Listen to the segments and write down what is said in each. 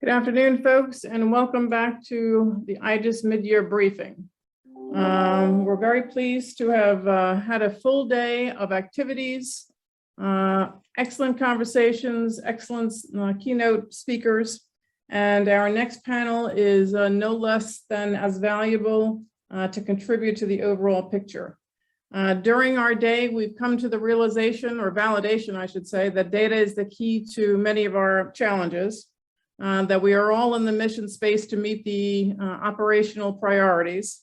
Good afternoon, folks, and welcome back to the IGES mid-year briefing. We're very pleased to have had a full day of activities, excellent conversations, excellent keynote speakers, and our next panel is no less than as valuable to contribute to the overall picture. During our day, we've come to the realization, or validation, I should say, that data is the key to many of our challenges. That we are all in the mission space to meet the operational priorities.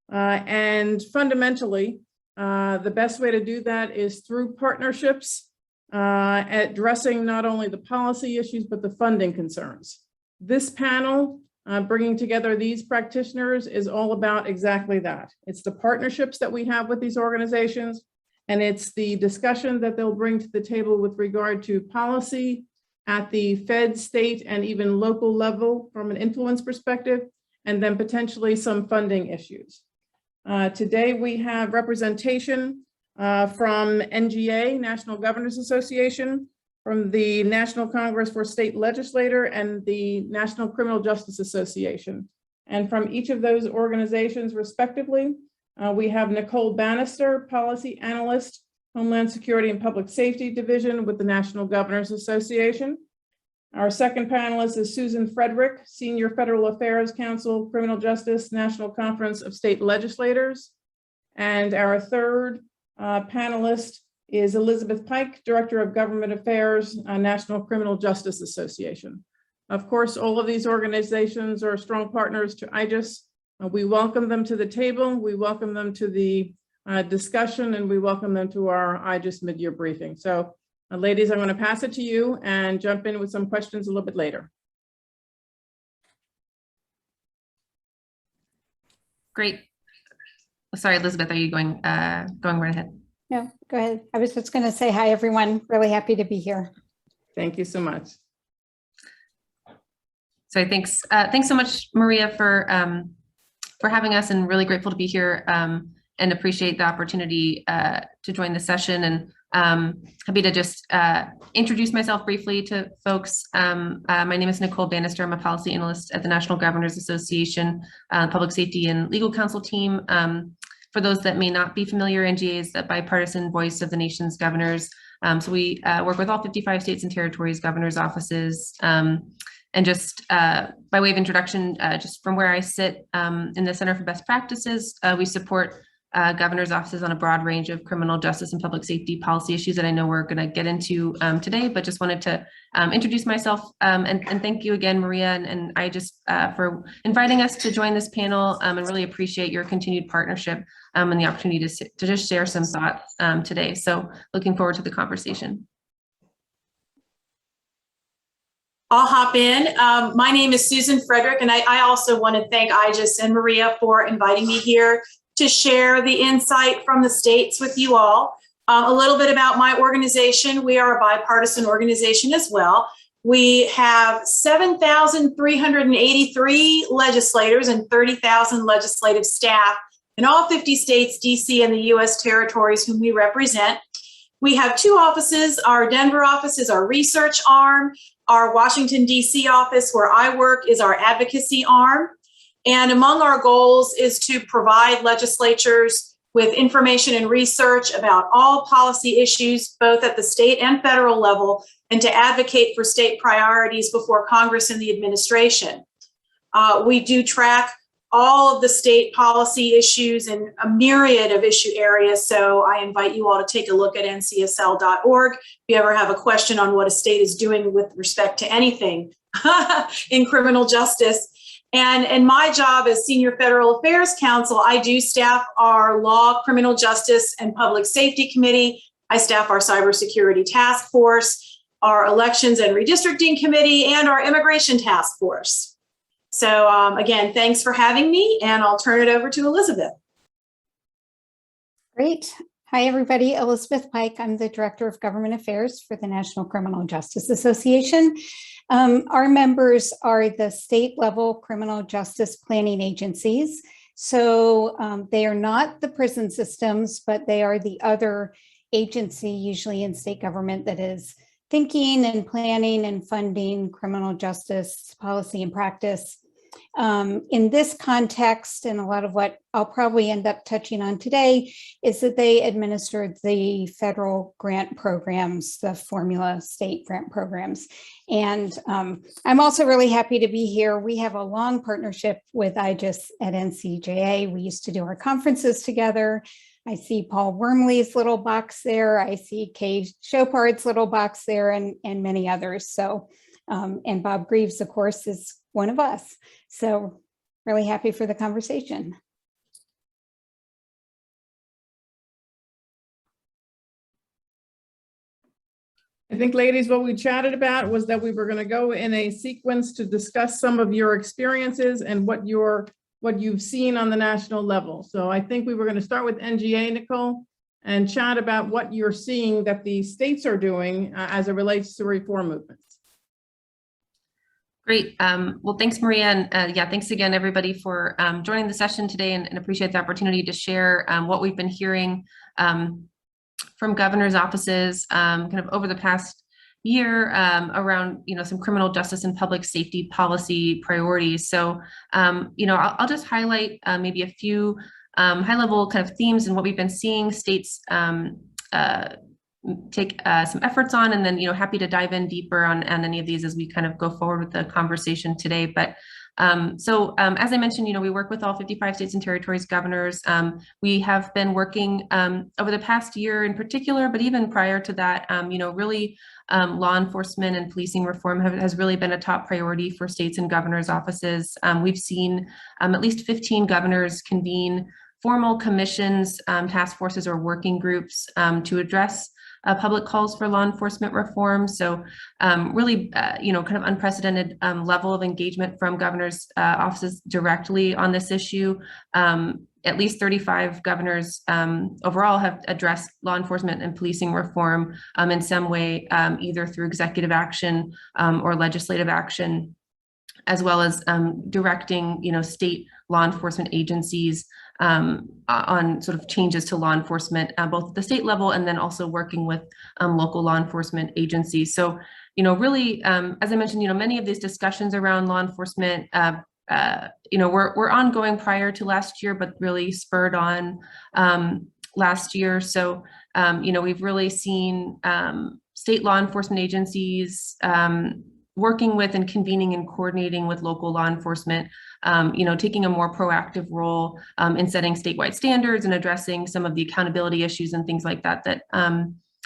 And fundamentally, the best way to do that is through partnerships, addressing not only the policy issues, but the funding concerns. This panel, bringing together these practitioners, is all about exactly that. It's the partnerships that we have with these organizations, and it's the discussion that they'll bring to the table with regard to policy, at the Fed, state, and even local level from an influence perspective, and then potentially some funding issues. Today we have representation from NGA, National Governors Association, from the National Congress for State Legislator, and the National Criminal Justice Association. And from each of those organizations respectively, we have Nicole Banister, Policy Analyst, Homeland Security and Public Safety Division with the National Governors Association. Our second panelist is Susan Federick, Senior Federal Affairs Counsel, Criminal Justice, National Conference of State Legislators. And our third panelist is Elizabeth Pike, Director of Government Affairs, National Criminal Justice Association. Of course, all of these organizations are strong partners to IGES. We welcome them to the table. We welcome them to the discussion, and we welcome them to our IGES mid-year briefing. So ladies, I'm going to pass it to you and jump in with some questions a little bit later. Great. Sorry, Elizabeth, are you going right ahead? No, go ahead. I was just going to say hi, everyone. Really happy to be here. Thank you so much. So thanks so much, Maria, for having us, and really grateful to be here. And appreciate the opportunity to join the session, and happy to just introduce myself briefly to folks. My name is Nicole Banister. I'm a policy analyst at the National Governors Association, Public Safety and Legal Counsel team. For those that may not be familiar, NGA is the bipartisan voice of the nation's governors. So we work with all 55 states and territories, governors' offices. And just by way of introduction, just from where I sit in the Center for Best Practices, we support governor's offices on a broad range of criminal justice and public safety policy issues that I know we're going to get into today, but just wanted to introduce myself and thank you again, Maria, and I just for inviting us to join this panel, and really appreciate your continued partnership and the opportunity to just share some thoughts today. So looking forward to the conversation. I'll hop in. My name is Susan Federick, and I also want to thank IGES and Maria for inviting me here to share the insight from the states with you all. A little bit about my organization. We are a bipartisan organization as well. We have 7,383 legislators and 30,000 legislative staff in all 50 states, DC, and the US territories whom we represent. We have two offices. Our Denver office is our research arm. Our Washington, DC office, where I work, is our advocacy arm. And among our goals is to provide legislatures with information and research about all policy issues, both at the state and federal level, and to advocate for state priorities before Congress and the administration. We do track all of the state policy issues in a myriad of issue areas. So I invite you all to take a look at ncsl.org if you ever have a question on what a state is doing with respect to anything in criminal justice. And my job as Senior Federal Affairs Counsel, I do staff our Law, Criminal Justice, and Public Safety Committee. I staff our Cybersecurity Task Force, our Elections and Redistricting Committee, and our Immigration Task Force. So again, thanks for having me, and I'll turn it over to Elizabeth. Great. Hi, everybody. Elizabeth Pike. I'm the Director of Government Affairs for the National Criminal Justice Association. Our members are the state level criminal justice planning agencies. So they are not the prison systems, but they are the other agency, usually in state government, that is thinking and planning and funding criminal justice policy and practice. In this context, and a lot of what I'll probably end up touching on today is that they administered the federal grant programs, the formula state grant programs. And I'm also really happy to be here. We have a long partnership with IGIS at NCJA. We used to do our conferences together. I see Paul Wormley's little box there. I see Kay Chopard's little box there, and many others. So, and Bob Greaves, of course, is one of us. So really happy for the conversation. I think, ladies, what we chatted about was that we were going to go in a sequence to discuss some of your experiences and what you've seen on the national level. So I think we were going to start with NGA, Nicole, and chat about what you're seeing that the states are doing as it relates to reform movements. Great. Well, thanks, Maria. And yeah, thanks again, everybody, for joining the session today, and appreciate the opportunity to share what we've been hearing from governor's offices kind of over the past year around, some criminal justice and public safety policy priorities. So, I'll just highlight maybe a few high-level kind of themes and what we've been seeing states take some efforts on, and then happy to dive in deeper on any of these as we kind of go forward with the conversation today. But as I mentioned, we work with all 55 states and territories governors. We have been working over the past year in particular, but even prior to that, really law enforcement and policing reform has really been a top priority for states and governors' offices. We've seen at least 15 governors convene formal commissions, task forces, or working groups to address public calls for law enforcement reform. So really, kind of unprecedented level of engagement from governors' offices directly on this issue. At least 35 governors overall have addressed law enforcement and policing reform in some way, either through executive action or legislative action, as well as directing, state law enforcement agencies on sort of changes to law enforcement, both at the state level and then also working with local law enforcement agencies. So, really, as I mentioned, many of these discussions around law enforcement, were ongoing prior to last year, but really spurred on last year. So, we've really seen state law enforcement agencies working with and convening and coordinating with local law enforcement, taking a more proactive role in setting statewide standards and addressing some of the accountability issues and things like that that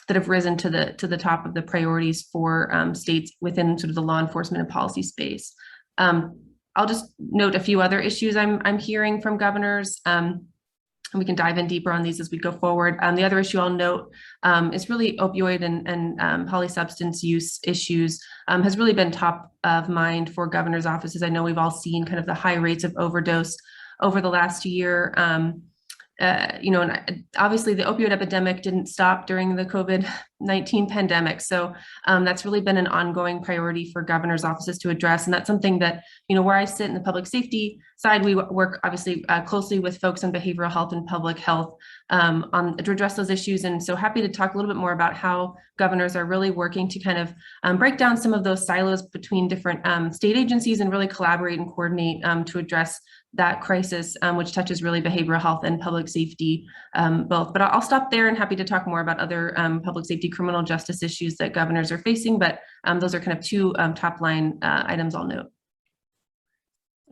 have risen to the top of the priorities for states within sort of the law enforcement and policy space. I'll just note a few other issues I'm hearing from governors. And we can dive in deeper on these as we go forward. The other issue I'll note is really opioid and polysubstance use issues has really been top of mind for governors' offices. I know we've all seen kind of the high rates of overdose over the last year. And obviously the opioid epidemic didn't stop during the COVID-19 pandemic. So that's really been an ongoing priority for governors' offices to address. And that's something that, where I sit in the public safety side, we work obviously closely with folks on behavioral health and public health to address those issues. And so happy to talk a little bit more about how governors are really working to kind of break down some of those silos between different state agencies and really collaborate and coordinate to address that crisis, which touches really behavioral health and public safety both. But I'll stop there and happy to talk more about other public safety criminal justice issues that governors are facing. But those are kind of two top line items I'll note.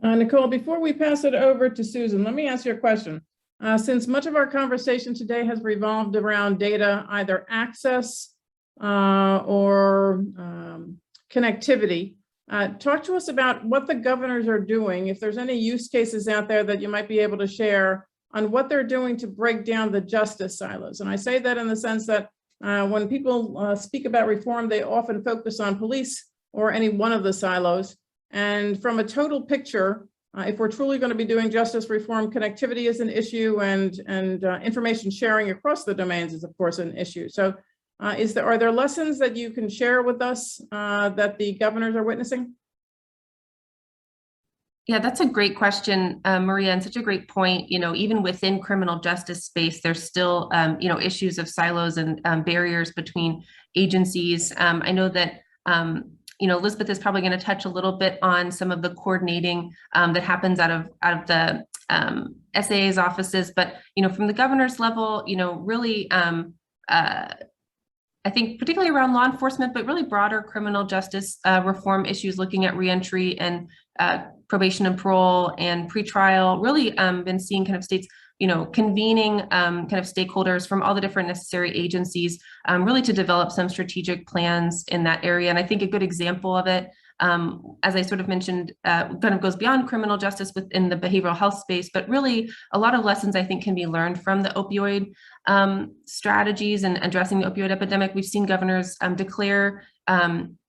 Nicole, before we pass it over to Susan, let me ask you a question. Since much of our conversation today has revolved around data, either access or connectivity, talk to us about what the governors are doing, if there's any use cases out there that you might be able to share on what they're doing to break down the justice silos. And I say that in the sense that when people speak about reform, they often focus on police or any one of the silos. And from a total picture, if we're truly going to be doing justice reform, connectivity is an issue, and information sharing across the domains is, of course, an issue. So are there lessons that you can share with us that the governors are witnessing? Yeah, that's a great question, Maria, and such a great point. Even within criminal justice space, there's still, issues of silos and barriers between agencies. I know that, Elizabeth is probably going to touch a little bit on some of the coordinating that happens out of the SAA's offices, but from the governor's level, really. I think particularly around law enforcement, but really broader criminal justice reform issues, looking at reentry and probation and parole and pretrial, really been seeing kind of states, convening kind of stakeholders from all the different necessary agencies, really to develop some strategic plans in that area. And I think a good example of it, as I sort of mentioned, kind of goes beyond criminal justice within the behavioral health space, but really a lot of lessons I think can be learned from the opioid strategies and addressing the opioid epidemic. We've seen governors declare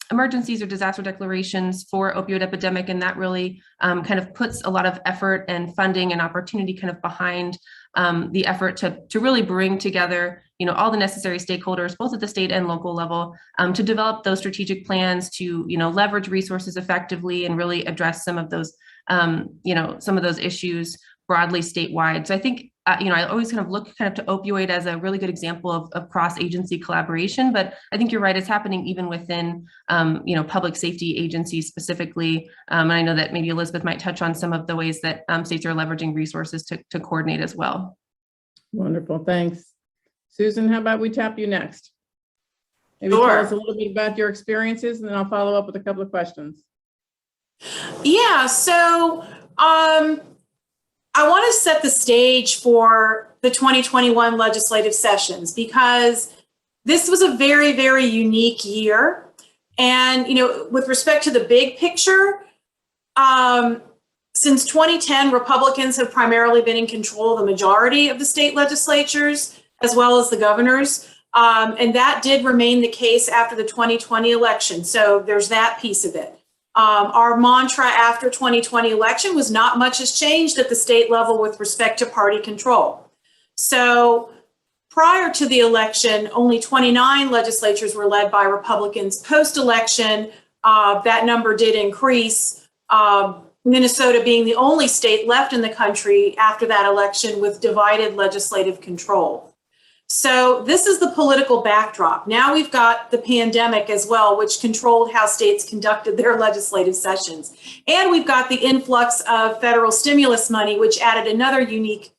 emergencies or disaster declarations for opioid epidemic, and that really kind of puts a lot of effort and funding and opportunity kind of behind the effort to really bring together all the necessary stakeholders, both at the state and local level, to develop those strategic plans to leverage resources effectively and really address some of those some of those issues broadly statewide. So I think I always kind of look to opioid as a really good example of cross-agency collaboration, but I think you're right, it's happening even within public safety agencies specifically. And I know that maybe Elizabeth might touch on some of the ways that states are leveraging resources to coordinate as well. Wonderful, thanks. Susan, how about we tap you next? Maybe Sure. tell us a little bit about your experiences, and then I'll follow up with a couple of questions. Yeah, so I want to set the stage for the 2021 legislative sessions, because this was a very, very unique year. And, with respect to the big picture, since 2010, Republicans have primarily been in control of the majority of the state legislatures, as well as the governors. And that did remain the case after the 2020 election. So there's that piece of it. Our mantra after 2020 election was not much has changed at the state level with respect to party control. So prior to the election, only 29 legislatures were led by Republicans. Post-election, that number did increase, Minnesota being the only state left in the country after that election with divided legislative control. So this is the political backdrop. Now we've got the pandemic as well, which controlled how states conducted their legislative sessions. And we've got the influx of federal stimulus money, which added another unique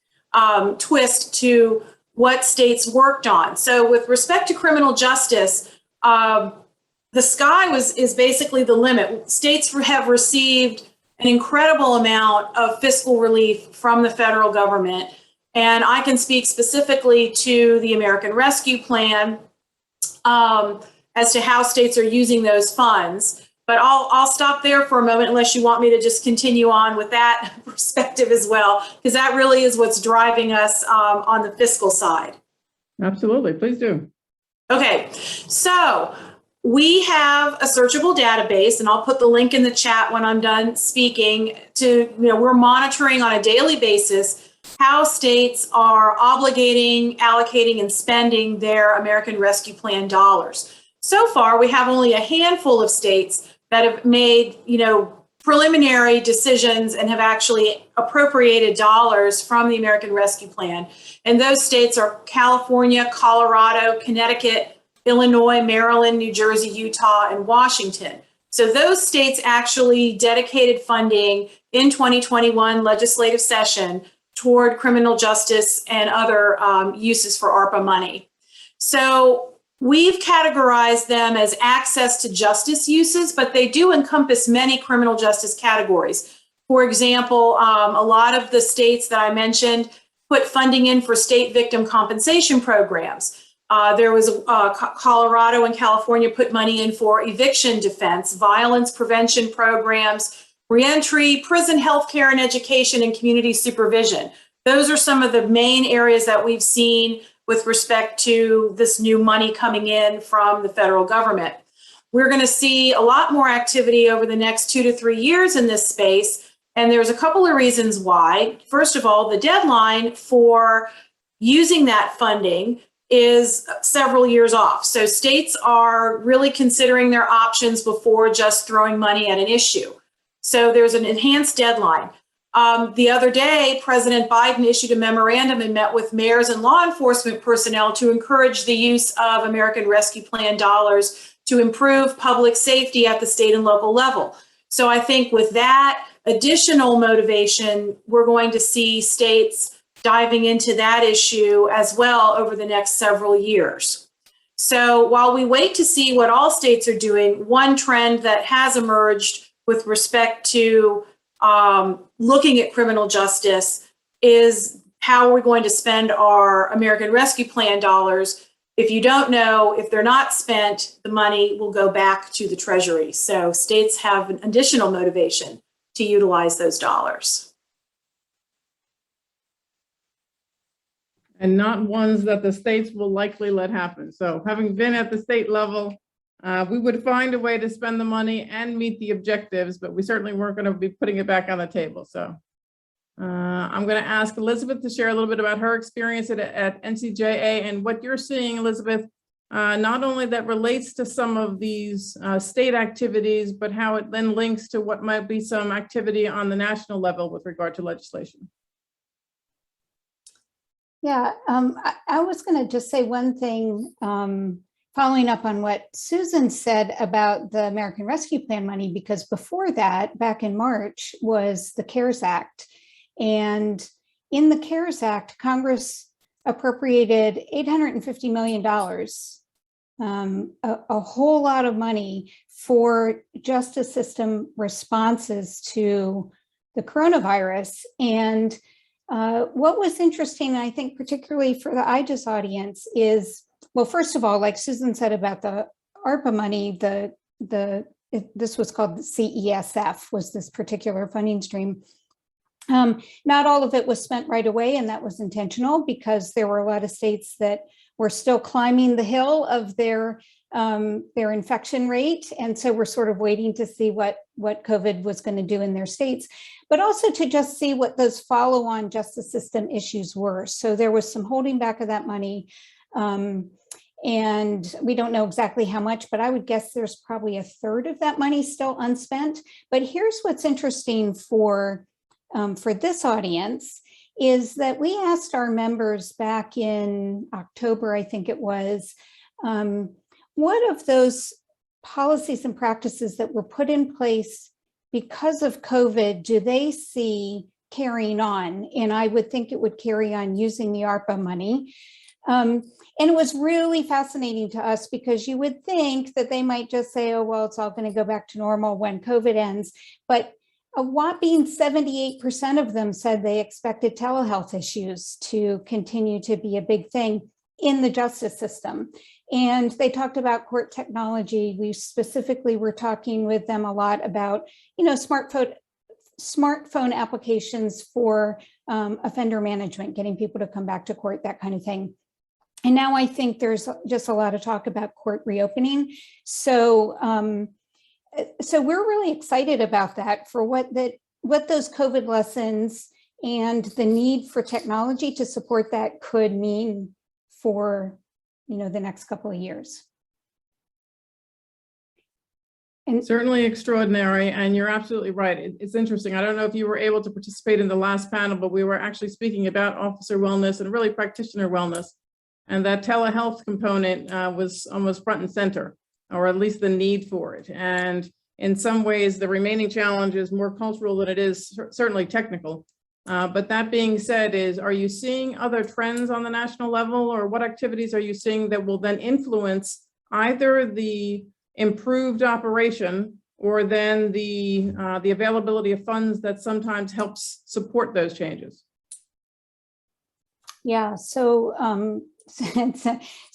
twist to what states worked on. So with respect to criminal justice, the sky is basically the limit. States have received an incredible amount of fiscal relief from the federal government. And I can speak specifically to the American Rescue Plan as to how states are using those funds. But I'll stop there for a moment unless you want me to just continue on with that perspective as well, because that really is what's driving us on the fiscal side. Absolutely, please do. Okay, so we have a searchable database, and I'll put the link in the chat when I'm done speaking. We're monitoring on a daily basis how states are obligating, allocating, and spending their American Rescue Plan dollars. So far, we have only a handful of states that have made, preliminary decisions and have actually appropriated dollars from the American Rescue Plan. And those states are California, Colorado, Connecticut, Illinois, Maryland, New Jersey, Utah, and Washington. So those states actually dedicated funding in 2021 legislative session toward criminal justice and other uses for ARPA money. So we've categorized them as access to justice uses, but they do encompass many criminal justice categories. For example, a lot of the states that I mentioned put funding in for state victim compensation programs. There was Colorado and California put money in for eviction defense, violence prevention programs, reentry, prison healthcare and education, and community supervision. Those are some of the main areas that we've seen with respect to this new money coming in from the federal government. We're going to see a lot more activity over the next 2 to 3 years in this space. And there's a couple of reasons why. First of all, the deadline for using that funding is several years off. So states are really considering their options before just throwing money at an issue. So there's an enhanced deadline. The other day, President Biden issued a memorandum and met with mayors and law enforcement personnel to encourage the use of American Rescue Plan dollars to improve public safety at the state and local level. So I think with that additional motivation, we're going to see states diving into that issue as well over the next several years. So while we wait to see what all states are doing, one trend that has emerged with respect to looking at criminal justice is how we're going to spend our American Rescue Plan dollars. If you don't know, if they're not spent, the money will go back to the Treasury. So states have an additional motivation to utilize those dollars. And not ones that the states will likely let happen. So having been at the state level, we would find a way to spend the money and meet the objectives, but we certainly weren't going to be putting it back on the table. So I'm going to ask Elizabeth to share a little bit about her experience at NCJA and what you're seeing, Elizabeth, not only that relates to some of these state activities, but how it then links to what might be some activity on the national level with regard to legislation. Yeah, I was going to just say one thing, following up on what Susan said about the American Rescue Plan money, because before that, back in March, was the CARES Act. And in the CARES Act, Congress appropriated $850 million, a whole lot of money for justice system responses to the coronavirus. And what was interesting, I think, particularly for the IGES audience is, well, first of all, like Susan said about the ARPA money, this was called the CESF, was this particular funding stream. Not all of it was spent right away, and that was intentional because there were a lot of states that were still climbing the hill of their infection rate. And so we're sort of waiting to see what COVID was going to do in their states, but also to just see what those follow-on justice system issues were. So there was some holding back of that money. And we don't know exactly how much, but I would guess there's probably a third of that money still unspent. But here's what's interesting for this audience is that we asked our members back in October, I think it was, what of those policies and practices that were put in place because of COVID do they see carrying on? And I would think it would carry on using the ARPA money. And it was really fascinating to us because you would think that they might just say, oh, well, it's all going to go back to normal when COVID ends. But a whopping 78% of them said they expected telehealth issues to continue to be a big thing in the justice system. And they talked about court technology. We specifically were talking with them a lot about, smartphone applications for offender management, getting people to come back to court, that kind of thing. And now I think there's just a lot of talk about court reopening. So we're really excited about that for what those COVID lessons and the need for technology to support that could mean for, the next couple of years. And certainly extraordinary, and you're absolutely right. It's interesting. I don't know if you were able to participate in the last panel, but we were actually speaking about officer wellness and really practitioner wellness. And that telehealth component was almost front and center, or at least the need for it. And in some ways, the remaining challenge is more cultural than it is certainly technical. But that being said, are you seeing other trends on the national level, or what activities are you seeing that will then influence either the improved operation or then the availability of funds that sometimes helps support those changes? Yeah, so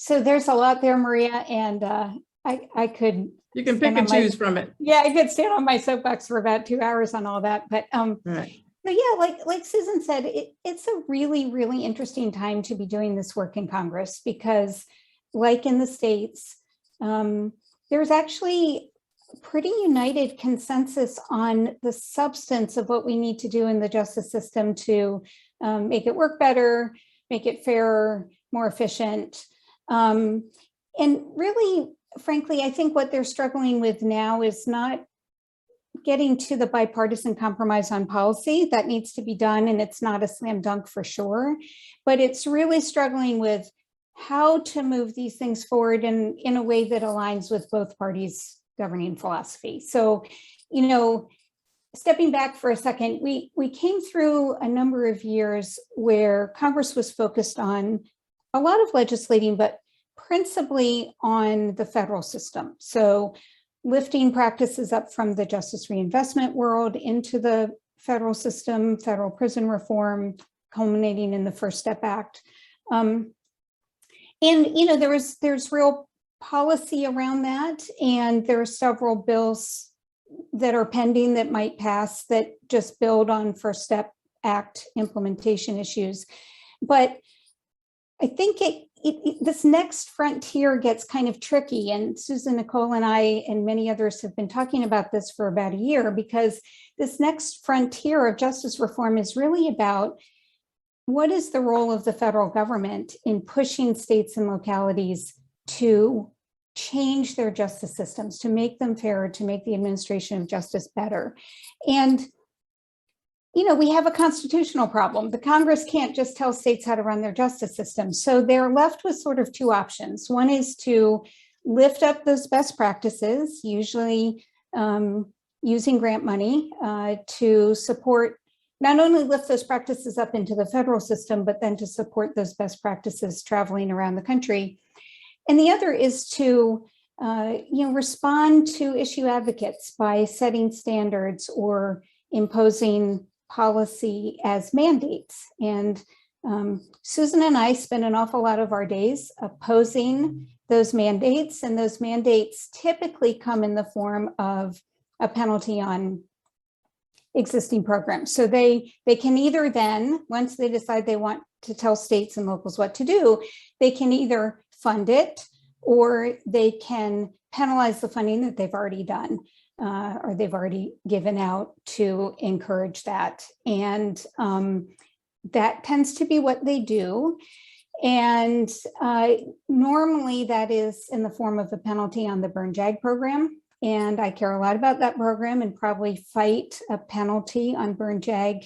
there's a lot there, Maria, and I could. You can pick and choose from it. Yeah, I could stand on my soapbox for about 2 hours on all that, but right. But yeah, like Susan said, it's a really, really interesting time to be doing this work in Congress because, like in the states, there's actually pretty united consensus on the substance of what we need to do in the justice system to make it work better, make it fairer, more efficient. And really, frankly, I think what they're struggling with now is not getting to the bipartisan compromise on policy. That needs to be done, and it's not a slam dunk for sure, but it's really struggling with how to move these things forward in a way that aligns with both parties' governing philosophy. So, you know, stepping back for a second, we came through a number of years where Congress was focused on a lot of legislating, but principally on the federal system. So lifting practices up from the justice reinvestment world into the federal system, federal prison reform, culminating in the First Step Act. And, you know, there's real policy around that. And there are several bills that are pending that might pass that just build on First Step Act implementation issues. But I think this next frontier gets kind of tricky, and Susan, Nicole, and I, and many others have been talking about this for about a year, because this next frontier of justice reform is really about what is the role of the federal government in pushing states and localities to change their justice systems, to make them fairer, to make the administration of justice better. And you know, we have a constitutional problem. The Congress can't just tell states how to run their justice system. So they're left with sort of two options. One is to lift up those best practices, usually using grant money to support, not only lift those practices up into the federal system, but then to support those best practices traveling around the country. And the other is to respond to issue advocates by setting standards or imposing policy as mandates. And Susan and I spend an awful lot of our days opposing those mandates, and those mandates typically come in the form of a penalty on existing programs. So they can either then, once they decide they want to tell states and locals what to do, they can either fund it or they can penalize the funding that they've already done. Or they've already given out to encourage that. And that tends to be what they do. And normally that is in the form of a penalty on the Burn JAG program. And I care a lot about that program and probably fight a penalty on Burn JAG,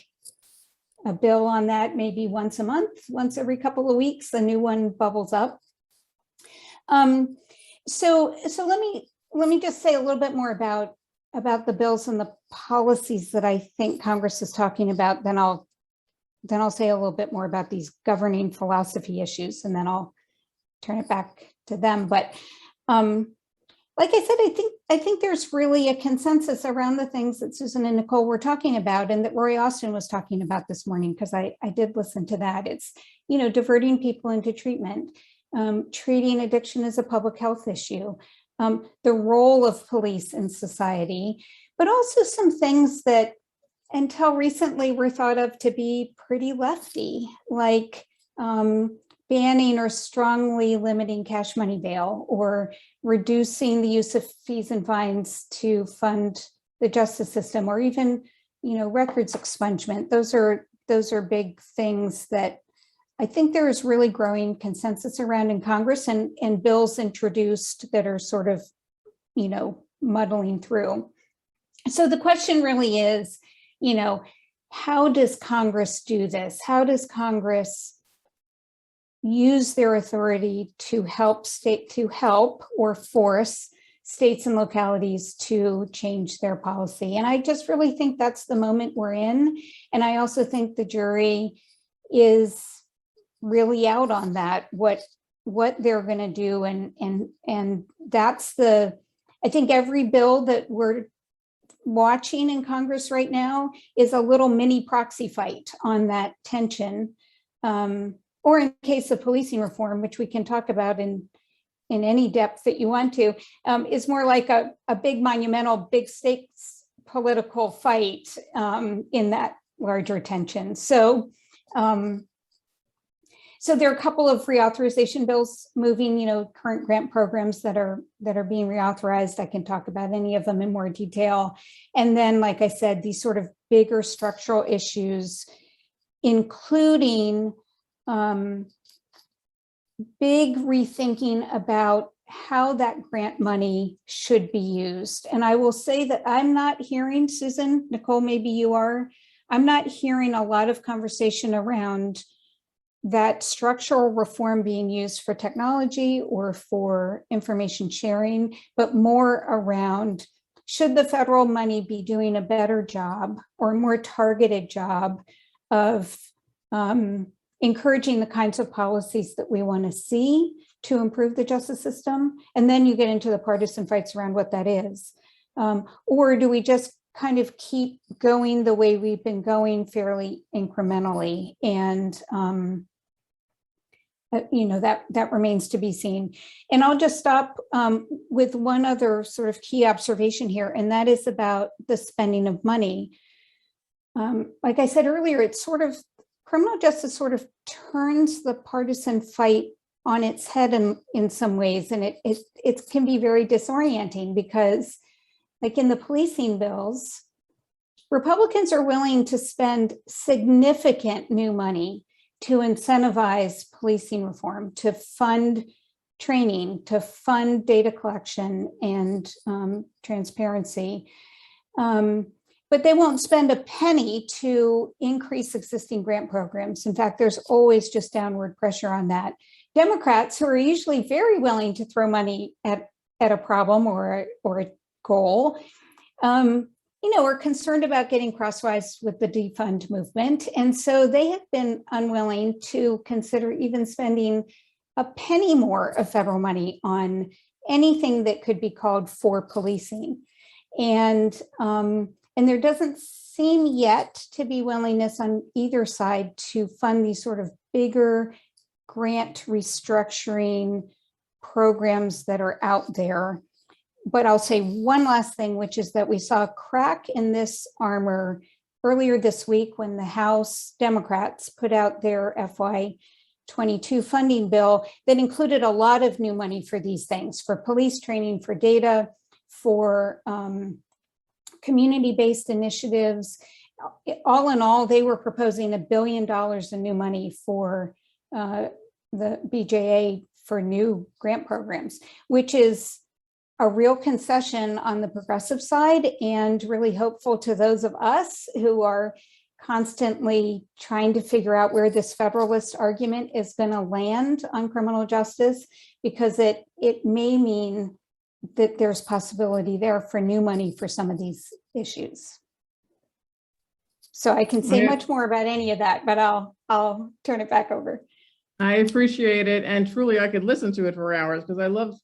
a bill on that maybe once a month, once every couple of weeks, a new one bubbles up. So let me just say a little bit more about the bills and the policies that I think Congress is talking about. Then I'll say a little bit more about these governing philosophy issues, and then I'll turn it back to them. But like I said, I think there's really a consensus around the things that Susan and Nicole were talking about, and that Roy Austin was talking about this morning, because I did listen to that. It's, you know, diverting people into treatment, treating addiction as a public health issue, the role of police in society, but also some things that until recently were thought of to be pretty lefty, like banning or strongly limiting cash money bail, or reducing the use of fees and fines to fund the justice system, or even, you know, records expungement. Those are big things that I think there is really growing consensus around in Congress, and bills introduced that are sort of, you know, muddling through. So the question really is, you know, how does Congress do this? How does Congress use their authority to help or force states and localities to change their policy? And I just really think that's the moment we're in. And I also think the jury is really out on that, what they're going to do. And that's I think every bill that we're watching in Congress right now is a little mini proxy fight on that tension. Or in case of policing reform, which we can talk about in any depth that you want to, is more like a big monumental, big stakes political fight in that larger tension. So there are a couple of reauthorization bills moving, you know, current grant programs that are being reauthorized. I can talk about any of them in more detail. And then, like I said, these sort of bigger structural issues, including big rethinking about how that grant money should be used. And I will say that I'm not hearing, Susan, Nicole, maybe you are, I'm not hearing a lot of conversation around that structural reform being used for technology or for information sharing, but more around, should the federal money be doing a better job or a more targeted job of encouraging the kinds of policies that we want to see to improve the justice system? And then you get into the partisan fights around what that is. Or do we just kind of keep going the way we've been going fairly incrementally? And that remains to be seen. And I'll just stop with one other sort of key observation here, and that is about the spending of money. Like I said earlier, it's sort of, criminal justice sort of turns the partisan fight on its head in some ways, and it can be very disorienting because, like in the policing bills, Republicans are willing to spend significant new money to incentivize policing reform, to fund training, to fund data collection and transparency. But they won't spend a penny to increase existing grant programs. In fact, there's always just downward pressure on that. Democrats, who are usually very willing to throw money at a problem or a goal, are concerned about getting crosswise with the defund movement. And so they have been unwilling to consider even spending a penny more of federal money on anything that could be called for policing. And there doesn't seem yet to be willingness on either side to fund these sort of bigger grant restructuring programs that are out there. But I'll say one last thing, which is that we saw a crack in this armor earlier this week when the House Democrats put out their FY22 funding bill that included a lot of new money for these things, for police training, for data, for community-based initiatives. All in all, they were proposing $1 billion in new money for the BJA for new grant programs, which is a real concession on the progressive side and really hopeful to those of us who are constantly trying to figure out where this federalist argument is going to land on criminal justice, because it may mean that there's possibility there for new money for some of these issues. So I can say much more about any of that, but I'll turn it back over. I appreciate it. And truly, I could listen to it for hours because I love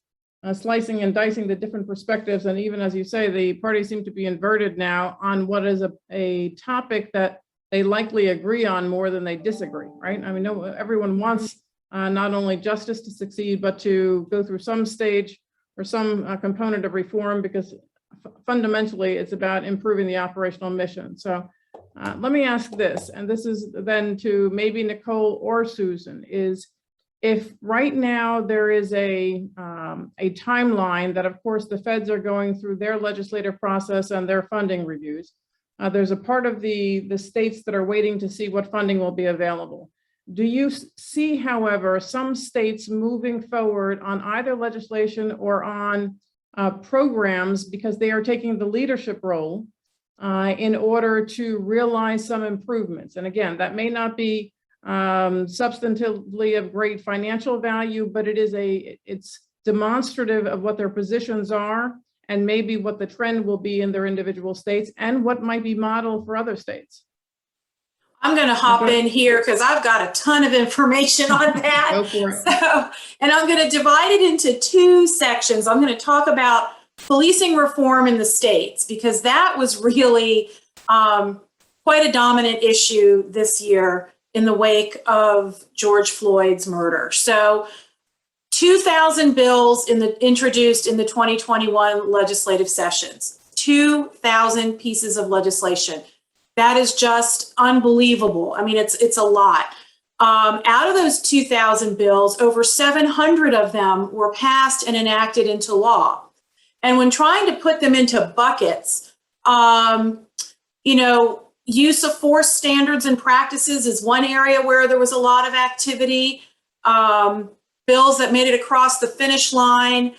slicing and dicing the different perspectives. And even as you say, the parties seem to be inverted now on what is a topic that they likely agree on more than they disagree, right? I mean, no, everyone wants not only justice to succeed, but to go through some stage or some component of reform, because fundamentally it's about improving the operational mission. So let me ask this, and this is then to maybe Nicole or Susan, is if right now there is a timeline that, of course, the feds are going through their legislative process and their funding reviews, there's a part of the states that are waiting to see what funding will be available. Do you see, however, some states moving forward on either legislation or on programs because they are taking the leadership role in order to realize some improvements? And again, that may not be substantively of great financial value, but it's demonstrative of what their positions are and maybe what the trend will be in their individual states and what might be modeled for other states. I'm going to hop in here because I've got a ton of information on that. Go for it. So, and I'm going to divide it into two sections. I'm going to talk about policing reform in the states, because that was really quite a dominant issue this year in the wake of George Floyd's murder. So 2,000 bills introduced in the 2021 legislative sessions, 2,000 pieces of legislation. That is just unbelievable. I mean, it's a lot. Out of those 2,000 bills, over 700 of them were passed and enacted into law. And when trying to put them into buckets, use of force standards and practices is one area where there was a lot of activity. bills that made it across the finish line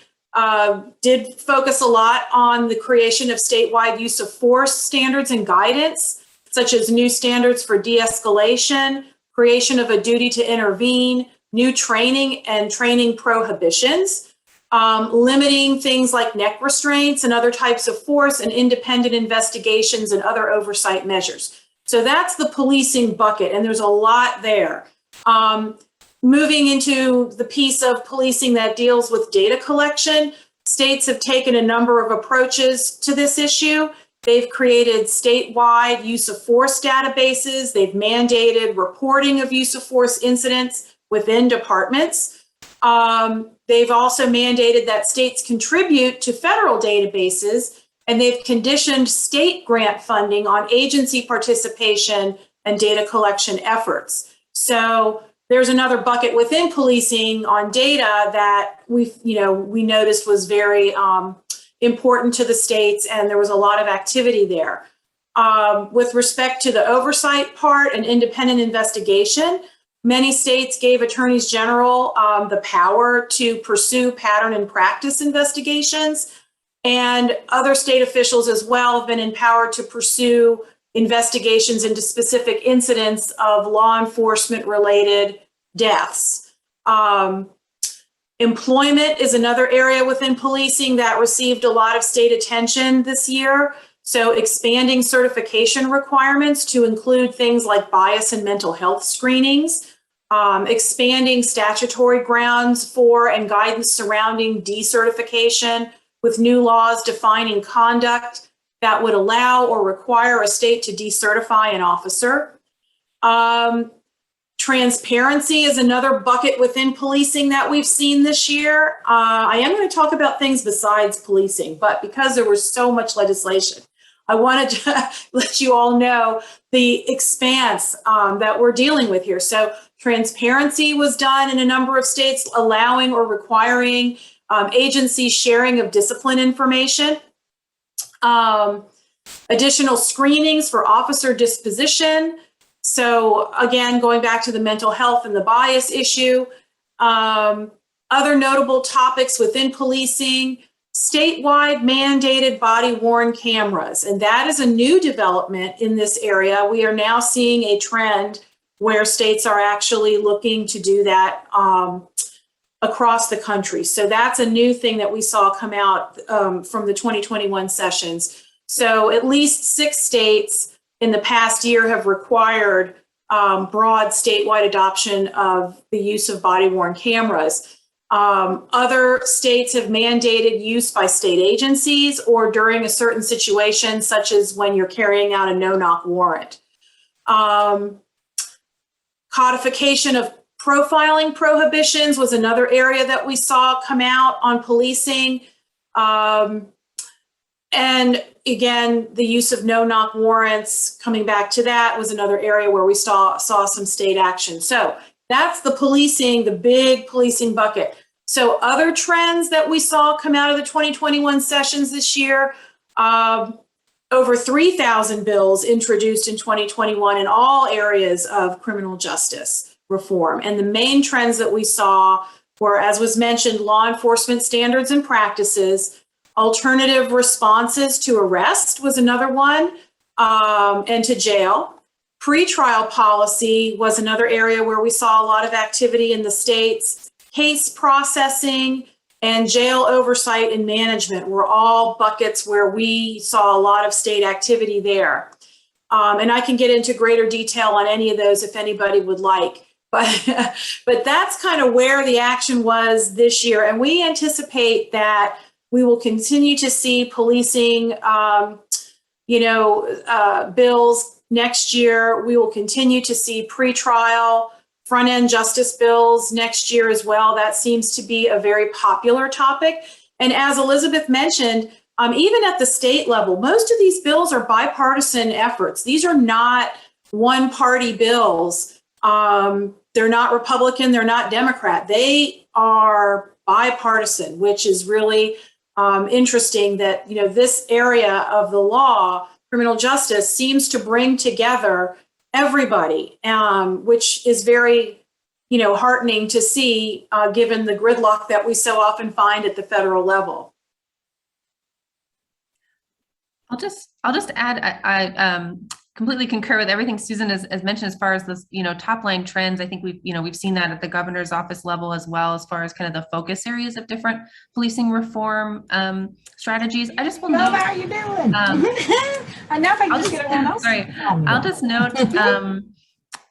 did focus a lot on the creation of statewide use of force standards and guidance, such as new standards for de-escalation, creation of a duty to intervene, new training and training prohibitions, limiting things like neck restraints and other types of force, and independent investigations and other oversight measures. So that's the policing bucket, and there's a lot there. Moving into the piece of policing that deals with data collection, states have taken a number of approaches to this issue. They've created statewide use of force databases. They've mandated reporting of use of force incidents within departments. They've also mandated that states contribute to federal databases, and they've conditioned state grant funding on agency participation and data collection efforts. So there's another bucket within policing on data that we noticed was very important to the states, and there was a lot of activity there. With respect to the oversight part and independent investigation, many states gave attorneys general the power to pursue pattern and practice investigations, and other state officials as well have been empowered to pursue investigations into specific incidents of law enforcement related deaths. Employment is another area within policing that received a lot of state attention this year. So expanding certification requirements to include things like bias and mental health screenings, expanding statutory grounds for and guidance surrounding decertification with new laws defining conduct that would allow or require a state to decertify an officer. Transparency is another bucket within policing that we've seen this year. I am going to talk about things besides policing, but because there was so much legislation, I wanted to let you all know the expanse that we're dealing with here. So transparency was done in a number of states, allowing or requiring agency sharing of discipline information. Additional screenings for officer disposition. So again, going back to the mental health and the bias issue, other notable topics within policing, statewide mandated body-worn cameras. And that is a new development in this area. We are now seeing a trend where states are actually looking to do that across the country. So that's a new thing that we saw come out from the 2021 sessions. So at least 6 states in the past year have required broad statewide adoption of the use of body-worn cameras. Other states have mandated use by state agencies or during a certain situation, such as when you're carrying out a no-knock warrant. Codification of profiling prohibitions was another area that we saw come out on policing. And again, the use of no-knock warrants, coming back to that, was another area where we saw some state action. So that's the policing, the big policing bucket. So other trends that we saw come out of the 2021 sessions this year, over 3,000 bills introduced in 2021 in all areas of criminal justice reform. And the main trends that we saw were, as was mentioned, law enforcement standards and practices. Alternative responses to arrest was another one, and to jail. Pretrial policy was another area where we saw a lot of activity in the states. Case processing and jail oversight and management were all buckets where we saw a lot of state activity there. And I can get into greater detail on any of those if anybody would like. But that's kind of where the action was this year. And we anticipate that we will continue to see policing, bills next year. We will continue to see pretrial, front-end justice bills next year as well. That seems to be a very popular topic. And as Elizabeth mentioned, even at the state level, most of these bills are bipartisan efforts. These are not one-party bills. They're not Republican, they're not Democrat. They are bipartisan, which is really interesting that, this area of the law, criminal justice, seems to bring together everybody, which is very heartening to see, given the gridlock that we so often find at the federal level. I'll just add, I completely concur with everything Susan has mentioned as far as this, top line trends. I think we've seen that at the governor's office level as well, as far as kind of the focus areas of different policing reform strategies. I just will note. How are you doing? I know if I can just get everyone else. Sorry, I'll just note.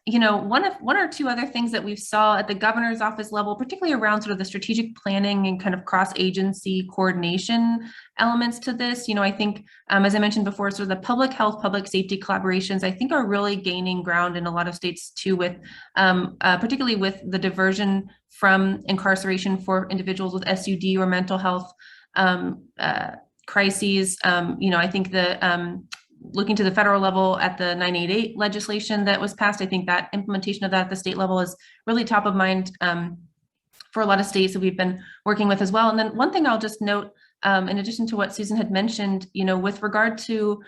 One or two other things that we saw at the governor's office level, particularly around sort of the strategic planning and kind of cross-agency coordination elements to this. I think, as I mentioned before, sort of the public health, public safety collaborations, I think are really gaining ground in a lot of states too, with particularly with the diversion from incarceration for individuals with SUD or mental health crises. I think the looking to the federal level at the 988 legislation that was passed, I think that implementation of that at the state level is really top of mind for a lot of states that we've been working with as well. And then one thing I'll just note, in addition to what Susan had mentioned, with regard to,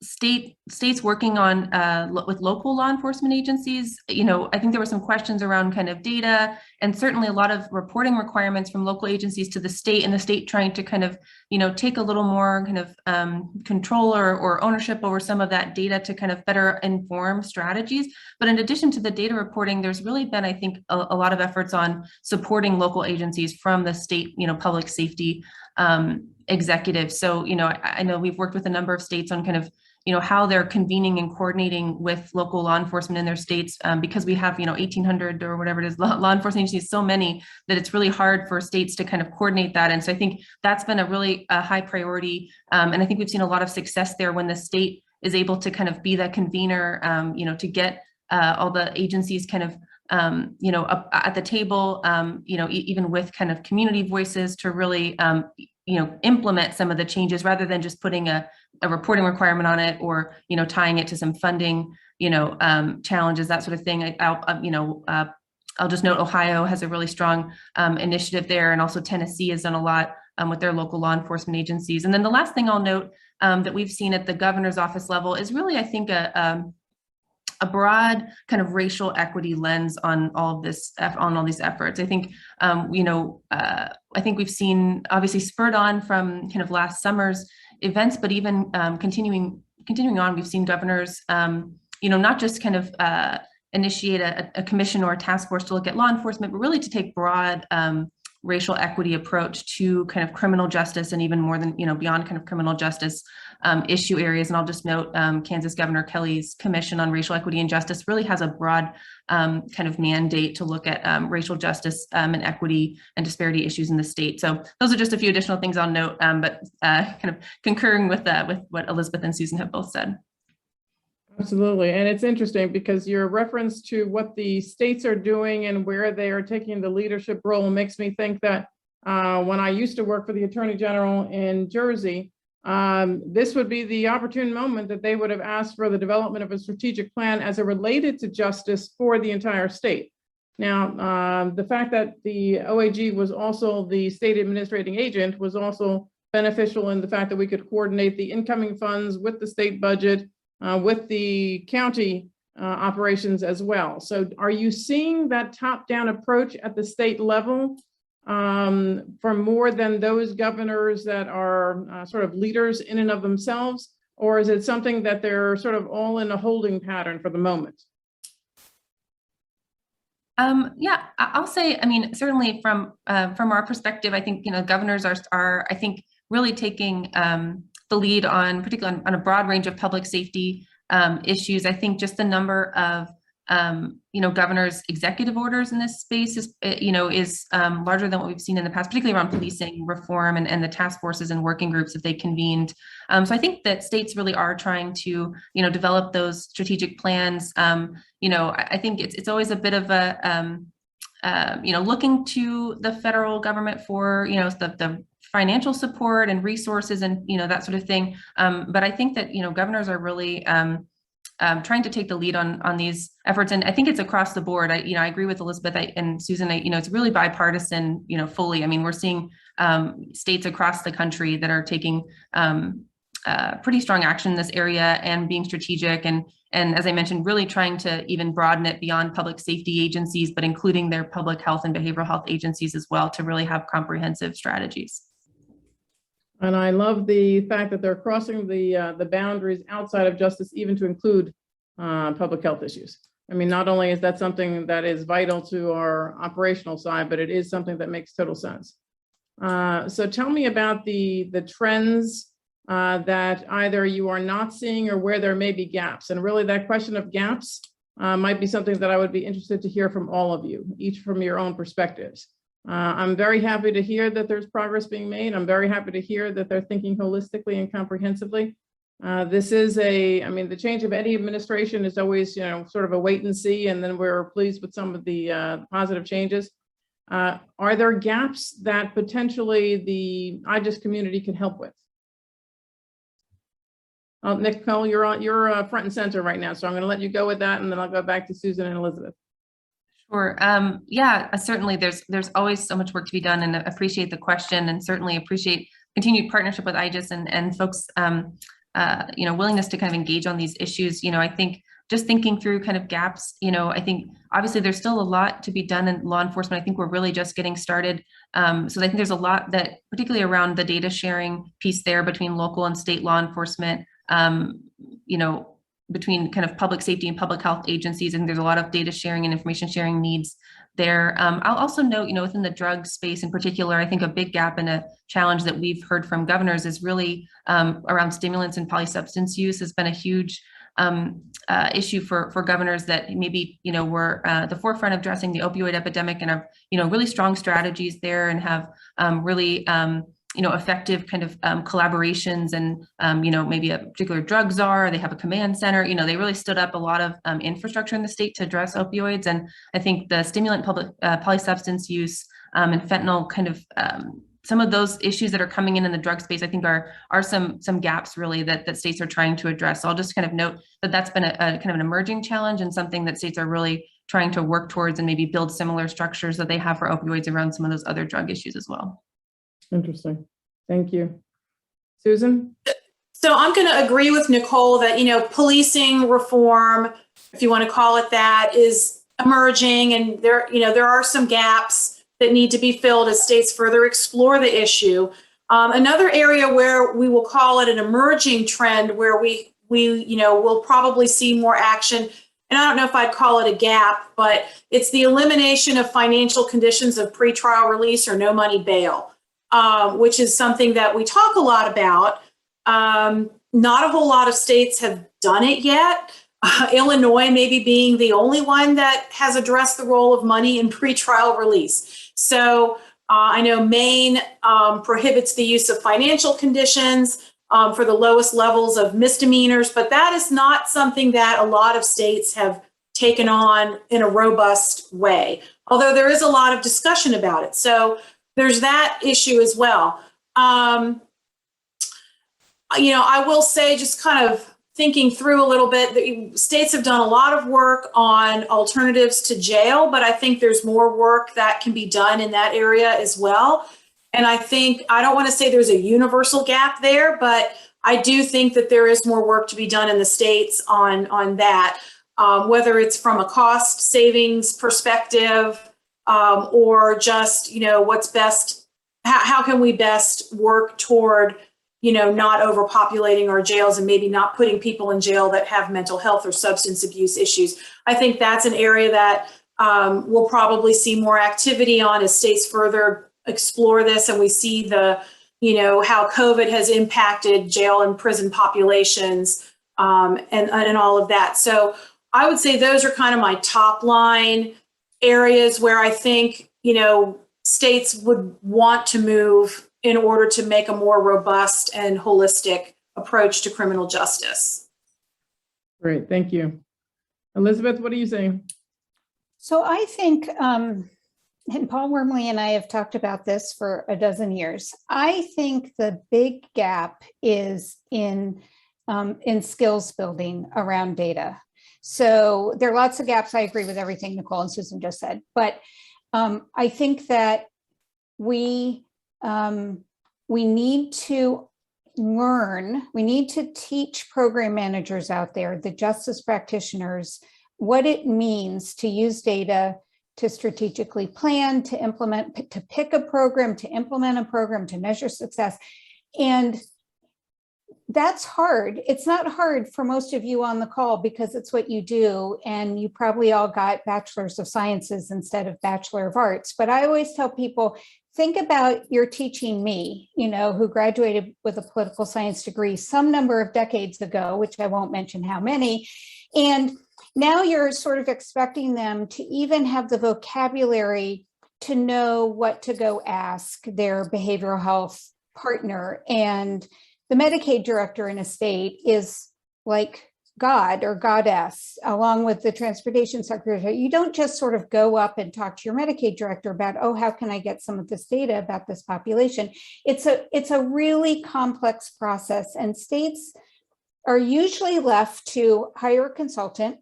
states working on with local law enforcement agencies, I think there were some questions around kind of data, and certainly a lot of reporting requirements from local agencies to the state, and the state trying to kind of, take a little more kind of control or ownership over some of that data to kind of better inform strategies. But in addition to the data reporting, there's really been, I think, a lot of efforts on supporting local agencies from the state, public safety executives. So, I know we've worked with a number of states on kind of, how they're convening and coordinating with local law enforcement in their states, because we have, 1,800 or whatever it is, law enforcement agencies, so many that it's really hard for states to kind of coordinate that. And so I think that's been a really high priority. And I think we've seen a lot of success there when the state is able to kind of be the convener, to get all the agencies kind of, up at the table, even with kind of community voices to really, implement some of the changes rather than just putting a reporting requirement on it or, tying it to some funding, challenges, that sort of thing. I'll just note Ohio has a really strong initiative there, and also Tennessee has done a lot with their local law enforcement agencies. And then the last thing I'll note that we've seen at the governor's office level is really, I think, a broad kind of racial equity lens on all of this, on all these efforts. I think, I think we've seen, obviously spurred on from kind of last summer's events, but even continuing on, we've seen governors, not just kind of initiate a commission or a task force to look at law enforcement, but really to take broad racial equity approach to kind of criminal justice, and even more than, beyond kind of criminal justice issue areas. And I'll just note Kansas Governor Kelly's Commission on Racial Equity and Justice really has a broad kind of mandate to look at racial justice and equity and disparity issues in the state. So those are just a few additional things I'll note, but kind of concurring with what Elizabeth and Susan have both said. Absolutely. And it's interesting because your reference to what the states are doing and where they are taking the leadership role makes me think that when I used to work for the Attorney General in Jersey, this would be the opportune moment that they would have asked for the development of a strategic plan as it related to justice for the entire state. Now, the fact that the OAG was also the state administrating agent was also beneficial in the fact that we could coordinate the incoming funds with the state budget, with the county operations as well. So are you seeing that top-down approach at the state level for more than those governors that are sort of leaders in and of themselves? Or is it something that they're sort of all in a holding pattern for the moment? Yeah, I'll say, I mean, certainly from our perspective, I think, governors are I think, really taking the lead on, particularly on a broad range of public safety issues. I think just the number of, governors' executive orders in this space is larger than what we've seen in the past, particularly around policing reform and the task forces and working groups that they convened. So I think that states really are trying to, develop those strategic plans. I think it's always a bit of a, looking to the federal government for, the financial support and resources and, that sort of thing. But I think that, governors are really trying to take the lead on these efforts. And I think it's across the board. I agree with Elizabeth and Susan, it's really bipartisan, fully. I mean, we're seeing states across the country that are taking, pretty strong action in this area and being strategic and as I mentioned, really trying to even broaden it beyond public safety agencies, but including their public health and behavioral health agencies as well to really have comprehensive strategies. And I love the fact that they're crossing the boundaries outside of justice, even to include public health issues. I mean, not only is that something that is vital to our operational side, but it is something that makes total sense. So tell me about the trends that either you are not seeing or where there may be gaps. And really that question of gaps might be something that I would be interested to hear from all of you, each from your own perspectives. I'm very happy to hear that there's progress being made. I'm very happy to hear that they're thinking holistically and comprehensively. This is I mean, the change of any administration is always, sort of a wait and see, and then we're pleased with some of the positive changes. Are there gaps that potentially the IGES community can help with? Nicole, you're front and center right now, so I'm going to let you go with that, and then I'll go back to Susan and Elizabeth. Sure. Yeah, certainly there's always so much work to be done, and appreciate the question, and certainly appreciate continued partnership with IGES and folks, willingness to kind of engage on these issues. I think just thinking through kind of gaps, I think obviously there's still a lot to be done in law enforcement. I think we're really just getting started. So I think there's a lot that, particularly around the data sharing piece there between local and state law enforcement, between kind of public safety and public health agencies, and there's a lot of data sharing and information sharing needs there. I'll also note, within the drug space in particular, I think a big gap and a challenge that we've heard from governors is really around stimulants and polysubstance use has been a huge issue for governors that maybe, were at the forefront of addressing the opioid epidemic and have, really strong strategies there and have really effective kind of collaborations and, maybe a particular drug czar, they have a command center, they really stood up a lot of infrastructure in the state to address opioids. And I think the stimulant polysubstance use and fentanyl kind of some of those issues that are coming in the drug space, I think are some gaps really that states are trying to address. So I'll just kind of note that that's been a kind of an emerging challenge and something that states are really trying to work towards and maybe build similar structures that they have for opioids around some of those other drug issues as well. Interesting. Thank you. Susan? So I'm going to agree with Nicole that, policing reform, if you want to call it that, is emerging, and there are some gaps that need to be filled as states further explore the issue. Another area where we will call it an emerging trend, where we will probably see more action, and I don't know if I'd call it a gap, but it's the elimination of financial conditions of pretrial release or no money bail, which is something that we talk a lot about. Not a whole lot of states have done it yet. Illinois maybe being the only one that has addressed the role of money in pretrial release. So I know Maine prohibits the use of financial conditions for the lowest levels of misdemeanors, but that is not something that a lot of states have taken on in a robust way, although there is a lot of discussion about it. So there's that issue as well. I will say, just kind of thinking through a little bit, the states have done a lot of work on alternatives to jail, but I think there's more work that can be done in that area as well. And I don't want to say there's a universal gap there, but I do think that there is more work to be done in the states on that, whether it's from a cost savings perspective or just, what's best, how can we best work toward not overpopulating our jails and maybe not putting people in jail that have mental health or substance abuse issues. I think that's an area that we'll probably see more activity on as states further explore this, and we see how COVID has impacted jail and prison populations and all of that. So I would say those are kind of my top line areas where I think, states would want to move in order to make a more robust and holistic approach to criminal justice. Great, thank you. Elizabeth, what are you saying? So I think, and Paul Wormley and I have talked about this for a dozen years. I think the big gap is in skills building around data. So there are lots of gaps. I agree with everything Nicole and Susan just said, but I think that we need to learn, we need to teach program managers out there, the justice practitioners, what it means to use data to strategically plan, to implement, to pick a program, to implement a program, to measure success. And that's hard. It's not hard for most of you on the call because it's what you do. And you probably all got bachelors of sciences instead of bachelor of arts. But I always tell people, think about you're teaching me, you know, who graduated with a political science degree some number of decades ago, which I won't mention how many. And now you're sort of expecting them to even have the vocabulary to know what to go ask their behavioral health partner. And the Medicaid director in a state is like God or goddess, along with the transportation secretary. You don't just sort of go up and talk to your Medicaid director about, oh, how can I get some of this data about this population? It's a really complex process, and states are usually left to hire a consultant,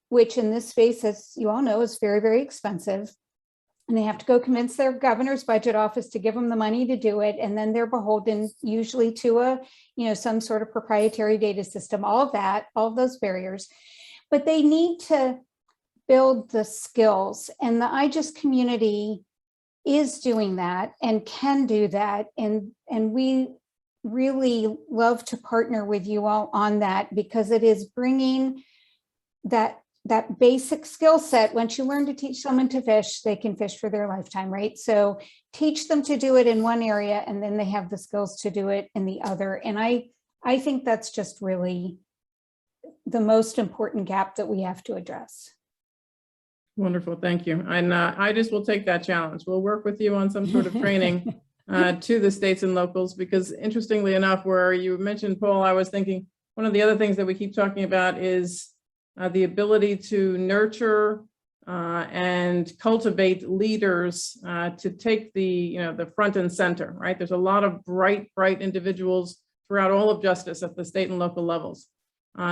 which in this space, as you all know, is very, very expensive. And they have to go convince their governor's budget office to give them the money to do it. And then they're beholden usually to a, you know, some sort of proprietary data system, all of that, all of those barriers. But they need to build the skills. And the IGES community is doing that and can do that. And we really love to partner with you all on that, because it is bringing that basic skill set. Once you learn to teach someone to fish, they can fish for their lifetime, right? So teach them to do it in one area, and then they have the skills to do it in the other. And I think that's just really the most important gap that we have to address. Wonderful, thank you. And I just will take that challenge. We'll work with you on some sort of training to the states and locals, because interestingly enough, where you mentioned, Paul, I was thinking one of the other things that we keep talking about is the ability to nurture and cultivate leaders to take the front and center, right? There's a lot of bright individuals throughout all of justice at the state and local levels.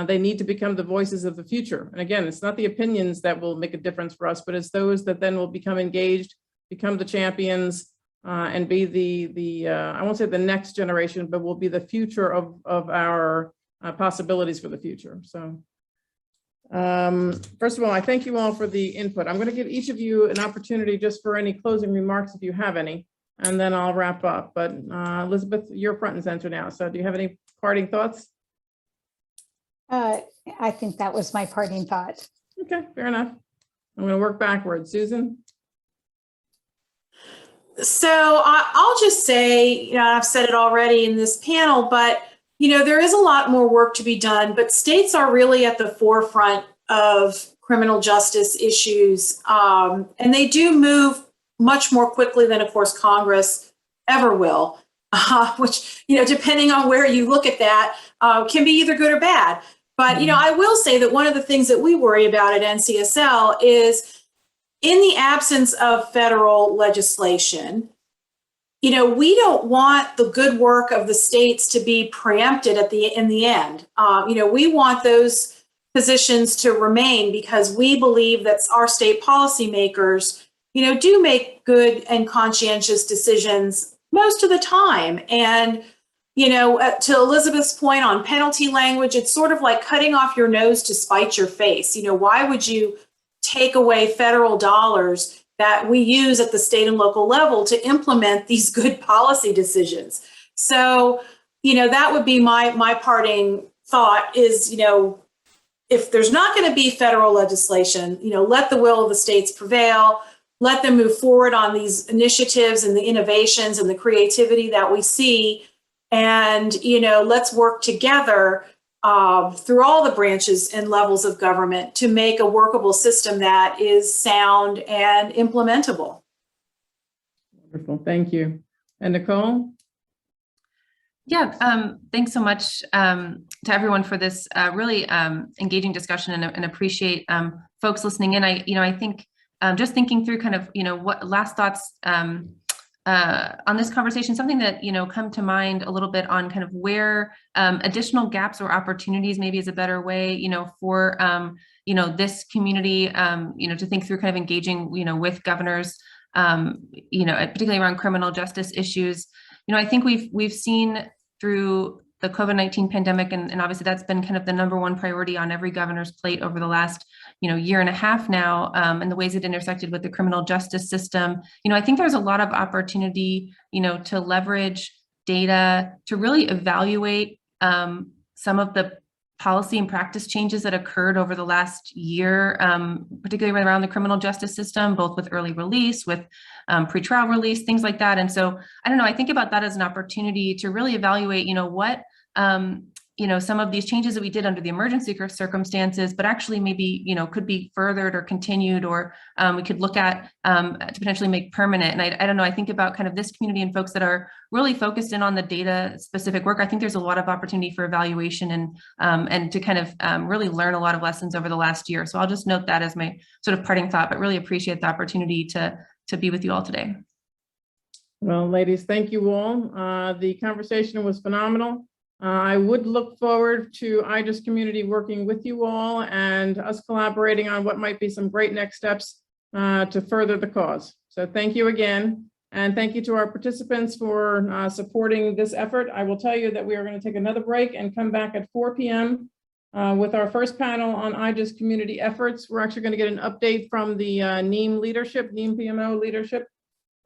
They need to become the voices of the future. And again, it's not the opinions that will make a difference for us, but it's those that then will become engaged, become the champions, and be the I won't say the next generation, but will be the future of our possibilities for the future. So first of all, I thank you all for the input. I'm going to give each of you an opportunity just for any closing remarks if you have any, and then I'll wrap up. But Elizabeth, you're front and center now. So do you have any parting thoughts? I think that was my parting thought. Okay, fair enough. I'm going to work backwards. Susan? So I'll just say, you know, I've said it already in this panel, but you know, there is a lot more work to be done, but states are really at the forefront of criminal justice issues. And they do move much more quickly than, of course, Congress ever will, which, you know, depending on where you look at that, can be either good or bad. But, you know, I will say that one of the things that we worry about at NCSL is in the absence of federal legislation, you know, we don't want the good work of the states to be preempted in the end. You know, we want those positions to remain because we believe that our state policymakers, you know, do make good and conscientious decisions most of the time. And, you know, to Elizabeth's point on penalty language, it's sort of like cutting off your nose to spite your face. You know, why would you take away federal dollars that we use at the state and local level to implement these good policy decisions? So, you know, that would be my parting thought is, you know, if there's not going to be federal legislation, you know, let the will of the states prevail, let them move forward on these initiatives and the innovations and the creativity that we see. And, you know, let's work together through all the branches and levels of government to make a workable system that is sound and implementable. Wonderful, thank you. And Nicole? Yeah, thanks so much to everyone for this really engaging discussion, and appreciate folks listening in. I think just thinking through kind of, what last thoughts on this conversation, something that, come to mind a little bit on kind of where additional gaps or opportunities maybe is a better way, for, this community, to think through kind of engaging, with governors, particularly around criminal justice issues. I think we've seen through the COVID-19 pandemic, and obviously that's been kind of the number one priority on every governor's plate over the last, year and a half now, and the ways it intersected with the criminal justice system. I think there's a lot of opportunity, to leverage data to really evaluate some of the policy and practice changes that occurred over the last year, particularly around the criminal justice system, both with early release, with pretrial release, things like that. And so, I don't know, I think about that as an opportunity to really evaluate, what, some of these changes that we did under the emergency circumstances, but actually maybe, could be furthered or continued, or we could look at to potentially make permanent. And I don't know, I think about kind of this community and folks that are really focused in on the data specific work. I think there's a lot of opportunity for evaluation and to kind of really learn a lot of lessons over the last year. So I'll just note that as my sort of parting thought, but really appreciate the opportunity to be with you all today. Well, ladies, thank you all. The conversation was phenomenal. I would look forward to IJIS community working with you all and us collaborating on what might be some great next steps to further the cause. So thank you again. And thank you to our participants for supporting this effort. I will tell you that we are going to take another break and come back at 4 p.m. With our first panel on IJIS community efforts. We're actually going to get an update from the NEAM leadership, NEAM PMO leadership,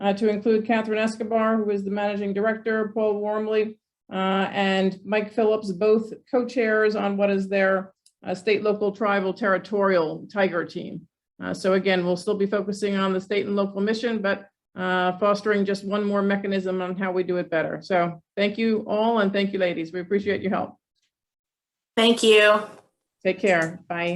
to include Catherine Escobar, who is the managing director, Paul Wormley, and Mike Phillips, both co-chairs on what is their state, local, tribal, territorial Tiger team. So again, we'll still be focusing on the state and local mission, but fostering just one more mechanism on how we do it better. So thank you all, and thank you, ladies. We appreciate your help. Thank you. Take care. Bye.